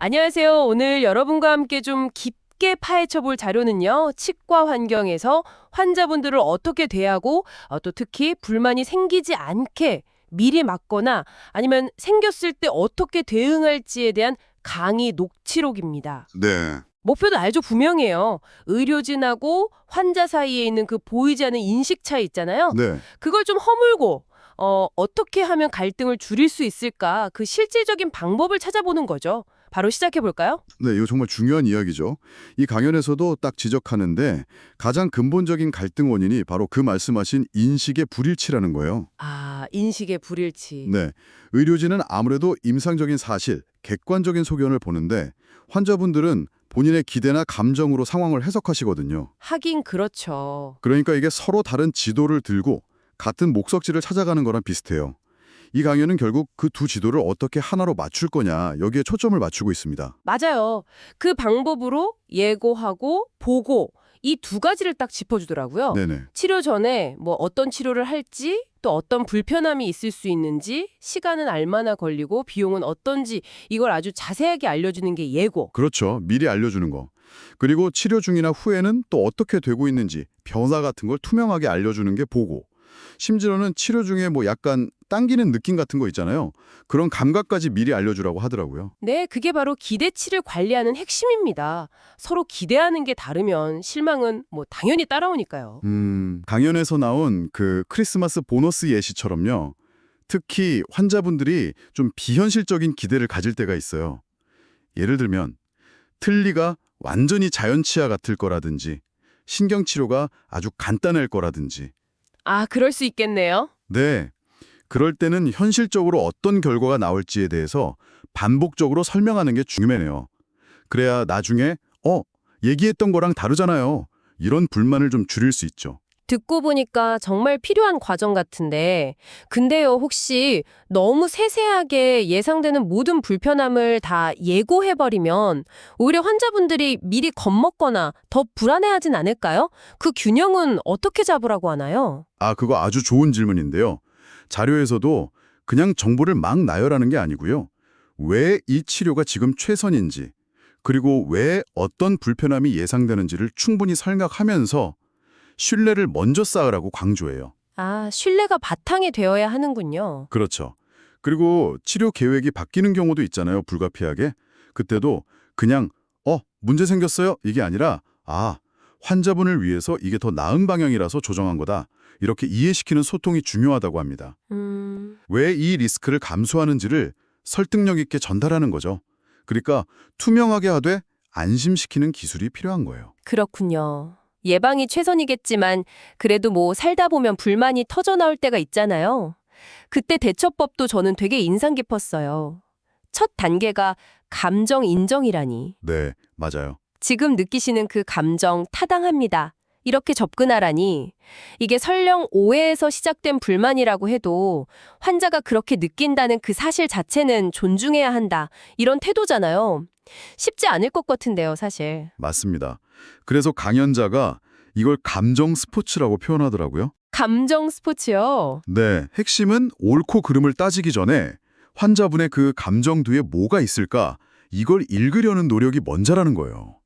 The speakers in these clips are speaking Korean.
안녕하세요. 오늘 여러분과 함께 좀 깊게 파헤쳐 볼 자료는요. 치과 환경에서 환자분들을 어떻게 대하고 또 특히 불만이 생기지 않게 미리 막거나 아니면 생겼을 때 어떻게 대응할지에 대한 강의 녹취록입니다. 네, 목표도 아주 분명해요. 의료진하고 환자 사이에 있는 그 보이지 않는 인식 차이 있잖아요. 네, 그걸 좀 허물고 어떻게 하면 갈등을 줄일 수 있을까? 그 실질적인 방법을 찾아보는 거죠. 바로 시작해 볼까요? 네, 이거 정말 중요한 이야기죠. 이 강연에서도 딱 지적하는데 가장 근본적인 갈등 원인이 바로 그 말씀하신 인식의 불일치라는 거예요. 아, 인식의 불일치. 네, 의료진은 아무래도 임상적인 사실, 객관적인 소견을 보는데 환자분들은 본인의 기대나 감정으로 상황을 해석하시거든요. 하긴 그렇죠. 그러니까 이게 서로 다른 지도를 들고 같은 목적지를 찾아가는 거랑 비슷해요. 이 강연은 결국 그 두 지도를 어떻게 하나로 맞출 거냐 여기에 초점을 맞추고 있습니다. 맞아요. 그 방법으로 예고하고 보고 이 두 가지를 딱 짚어주더라고요. 네네. 치료 전에 뭐 어떤 치료를 할지 또 어떤 불편함이 있을 수 있는지 시간은 얼마나 걸리고 비용은 어떤지 이걸 아주 자세하게 알려주는 게 예고. 그렇죠. 미리 알려주는 거. 그리고 치료 중이나 후에는 또 어떻게 되고 있는지 변화 같은 걸 투명하게 알려주는 게 보고. 심지어는 치료 중에 뭐 약간 당기는 느낌 같은 거 있잖아요. 그런 감각까지 미리 알려주라고 하더라고요. 네, 그게 바로 기대치를 관리하는 핵심입니다. 서로 기대하는 게 다르면 실망은 뭐 당연히 따라오니까요. 강연에서 나온 그 크리스마스 보너스 예시처럼요. 특히 환자분들이 좀 비현실적인 기대를 가질 때가 있어요. 예를 들면 틀니가 완전히 자연치아 같을 거라든지 신경치료가 아주 간단할 거라든지 아, 그럴 수 있겠네요. 네, 그럴 때는 현실적으로 어떤 결과가 나올지에 대해서 반복적으로 설명하는 게 중요해요. 그래야 나중에 얘기했던 거랑 다르잖아요. 이런 불만을 좀 줄일 수 있죠. 듣고 보니까 정말 필요한 과정 같은데, 근데요, 혹시 너무 세세하게 예상되는 모든 불편함을 다 예고해버리면 오히려 환자분들이 미리 겁먹거나 더 불안해하진 않을까요? 그 균형은 어떻게 잡으라고 하나요? 아, 그거 아주 좋은 질문인데요. 자료에서도 그냥 정보를 막 나열하는 게 아니고요. 왜 이 치료가 지금 최선인지, 그리고 왜 어떤 불편함이 예상되는지를 충분히 설명하면서 신뢰를 먼저 쌓으라고 강조해요. 아, 신뢰가 바탕이 되어야 하는군요. 그렇죠. 그리고 치료 계획이 바뀌는 경우도 있잖아요, 불가피하게. 그때도 그냥 문제 생겼어요? 이게 아니라 환자분을 위해서 이게 더 나은 방향이라서 조정한 거다. 이렇게 이해시키는 소통이 중요하다고 합니다. 왜 이 리스크를 감수하는지를 설득력 있게 전달하는 거죠. 그러니까 투명하게 하되 안심시키는 기술이 필요한 거예요. 그렇군요. 예방이 최선이겠지만 그래도 뭐 살다 보면 불만이 터져 나올 때가 있잖아요. 그때 대처법도 저는 되게 인상 깊었어요. 첫 단계가 감정 인정이라니. 네, 맞아요. 지금 느끼시는 그 감정 타당합니다. 이렇게 접근하라니. 이게 설령 오해에서 시작된 불만이라고 해도 환자가 그렇게 느낀다는 그 사실 자체는 존중해야 한다. 이런 태도잖아요. 쉽지 않을 것 같은데요, 사실. 맞습니다. 그래서 강연자가 이걸 감정 스포츠라고 표현하더라고요. 감정 스포츠요. 네, 핵심은 옳고 그름을 따지기 전에 환자분의 그 감정 뒤에 뭐가 있을까? 이걸 읽으려는 노력이 먼저라는 거예요.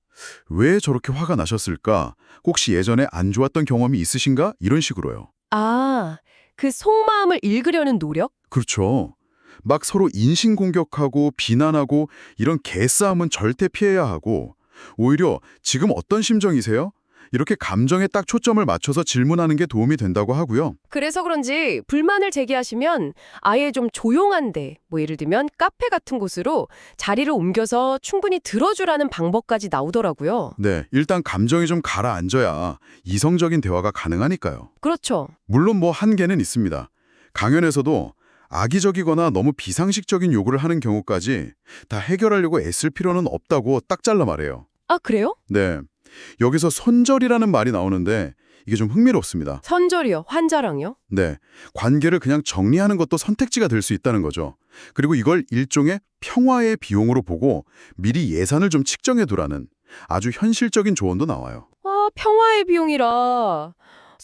왜 저렇게 화가 나셨을까? 혹시 예전에 안 좋았던 경험이 있으신가? 이런 식으로요. 아, 그 속마음을 읽으려는 노력? 그렇죠. 막 서로 인신공격하고 비난하고 이런 개싸움은 절대 피해야 하고 오히려 지금 어떤 심정이세요? 이렇게 감정에 딱 초점을 맞춰서 질문하는 게 도움이 된다고 하고요. 그래서 그런지 불만을 제기하시면 아예 좀 조용한데, 뭐 예를 들면 카페 같은 곳으로 자리를 옮겨서 충분히 들어주라는 방법까지 나오더라고요. 네, 일단 감정이 좀 가라앉아야 이성적인 대화가 가능하니까요. 그렇죠. 물론 뭐 한계는 있습니다. 강연에서도 악의적이거나 너무 비상식적인 요구를 하는 경우까지 다 해결하려고 애쓸 필요는 없다고 딱 잘라 말해요. 아, 그래요? 네, 여기서 손절이라는 말이 나오는데 이게 좀 흥미롭습니다. 선절이요. 환자랑요? 네, 관계를 그냥 정리하는 것도 선택지가 될 수 있다는 거죠. 그리고 이걸 일종의 평화의 비용으로 보고 미리 예산을 좀 측정해 두라는 아주 현실적인 조언도 나와요. 아, 평화의 비용이라.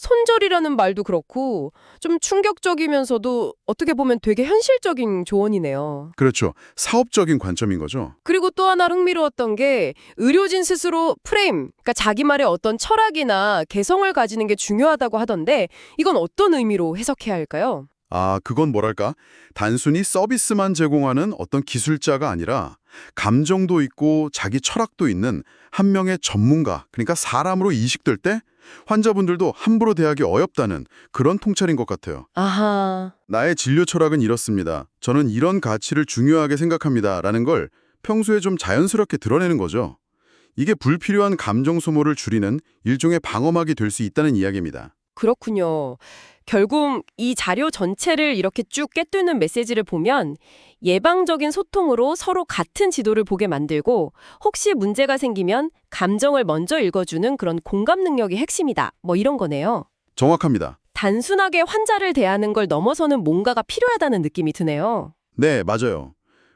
손절이라는 말도 그렇고 좀 충격적이면서도 어떻게 보면 되게 현실적인 조언이네요. 그렇죠. 사업적인 관점인 거죠. 그리고 또 하나 흥미로웠던 게 의료진 스스로 프레임, 그러니까 자기말의 어떤 철학이나 개성을 가지는 게 중요하다고 하던데 이건 어떤 의미로 해석해야 할까요? 아, 그건 뭐랄까? 단순히 서비스만 제공하는 어떤 기술자가 아니라 감정도 있고 자기 철학도 있는 한 명의 전문가, 그러니까 사람으로 인식될 때 환자분들도 함부로 대하기 어렵다는 그런 통찰인 것 같아요. 아하. 나의 진료 철학은 이렇습니다. 저는 이런 가치를 중요하게 생각합니다. 라는 걸 평소에 좀 자연스럽게 드러내는 거죠. 이게 불필요한 감정 소모를 줄이는 일종의 방어막이 될 수 있다는 이야기입니다. 그렇군요. 결국 이 자료 전체를 이렇게 쭉 꿰뚫는 메시지를 보면 예방적인 소통으로 서로 같은 지도를 보게 만들고 혹시 문제가 생기면 감정을 먼저 읽어주는 그런 공감 능력이 핵심이다. 뭐 이런 거네요. 정확합니다. 단순하게 환자를 대하는 걸 넘어서는 뭔가가 필요하다는 느낌이 드네요. 네, 맞아요.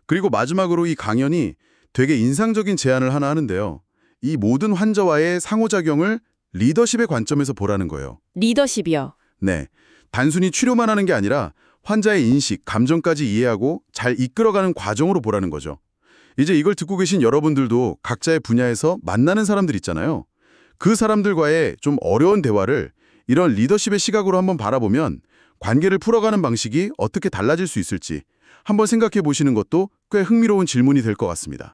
그리고 마지막으로 이 강연이 되게 인상적인 제안을 하나 하는데요. 이 모든 환자와의 상호작용을 리더십의 관점에서 보라는 거예요. 리더십이요. 네, 단순히 치료만 하는 게 아니라 환자의 인식, 감정까지 이해하고 잘 이끌어가는 과정으로 보라는 거죠. 이제 이걸 듣고 계신 여러분들도 각자의 분야에서 만나는 사람들 있잖아요. 그 사람들과의 좀 어려운 대화를 이런 리더십의 시각으로 한번 바라보면 관계를 풀어가는 방식이 어떻게 달라질 수 있을지 한번 생각해 보시는 것도 꽤 흥미로운 질문이 될 것 같습니다.